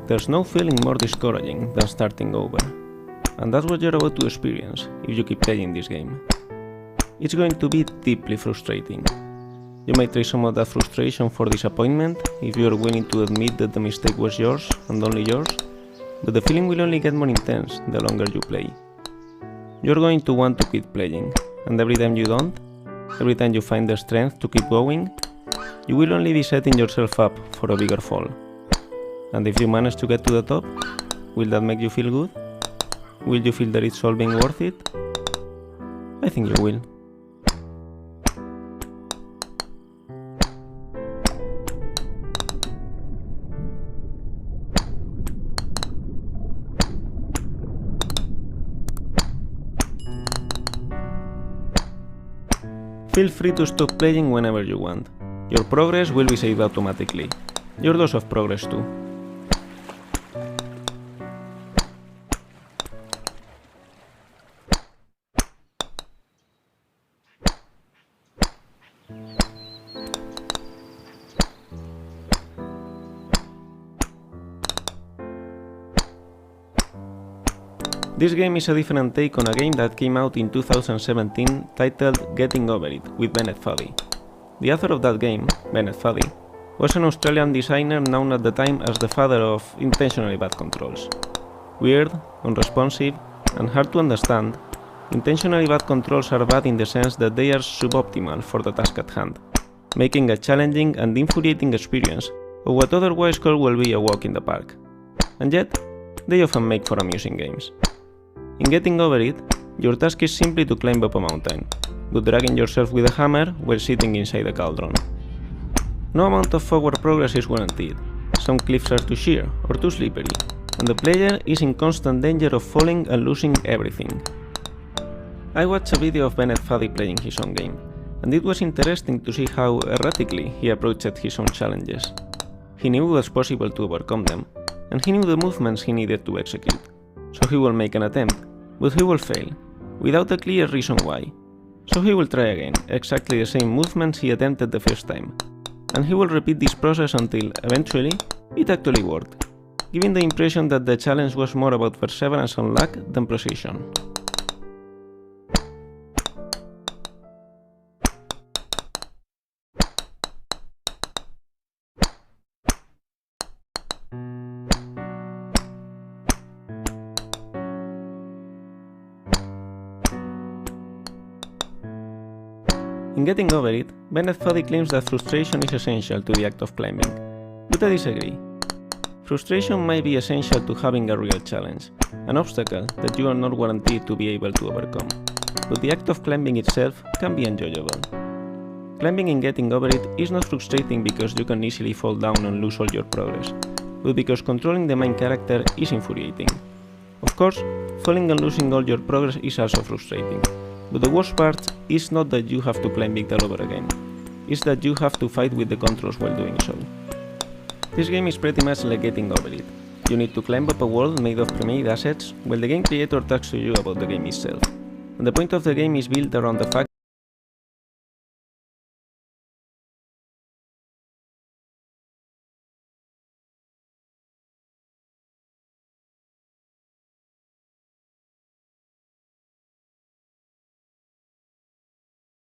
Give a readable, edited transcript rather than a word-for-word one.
There's no feeling more discouraging than starting over, and that's what you're about to experience if you keep playing this game. It's going to be deeply frustrating. You may trade some of that frustration for disappointment if you are willing to admit that the mistake was yours and only yours, but the feeling will only get more intense the longer you play. You're going to want to quit playing, and every time you don't, every time you find the strength to keep going, you will only be setting yourself up for a bigger fall. And if you manage to get to the top, will that make you feel good? Will you feel that it's all being worth it? I think you will. Feel free to stop playing whenever you want. Your progress will be saved automatically. Your dose of progress too. This game is a different take on a game that came out in 2017 titled Getting Over It with Bennett Foddy. The author of that game, Bennett Foddy, was an Australian designer known at the time as the father of intentionally bad controls. Weird, unresponsive, and hard to understand, intentionally bad controls are bad in the sense that they are suboptimal for the task at hand, making a challenging and infuriating experience of what otherwise could well be a walk in the park. And yet, they often make for amusing games. In Getting Over It, your task is simply to climb up a mountain, but dragging yourself with a hammer while sitting inside a cauldron. No amount of forward progress is guaranteed, some cliffs are too sheer or too slippery, and the player is in constant danger of falling and losing everything. I watched a video of Bennett Foddy playing his own game, and it was interesting to see how erratically he approached his own challenges. He knew it was possible to overcome them, and he knew the movements he needed to execute, so he will make an attempt, but he will fail, without a clear reason why. So he will try again, exactly the same movements he attempted the first time, and he will repeat this process until, eventually, it actually worked, giving the impression that the challenge was more about perseverance and luck than precision. In Getting Over It, Bennett Foddy claims that frustration is essential to the act of climbing, but I disagree. Frustration might be essential to having a real challenge, an obstacle that you are not guaranteed to be able to overcome, but the act of climbing itself can be enjoyable. Climbing in Getting Over It is not frustrating because you can easily fall down and lose all your progress, but because controlling the main character is infuriating. Of course, falling and losing all your progress is also frustrating. But the worst part is not that you have to climb it all over again, it's that you have to fight with the controls while doing so. This game is pretty much like Getting Over It. You need to climb up a wall made of pre-made assets while the game creator talks to you about the game itself. And the point of the game is built around the fact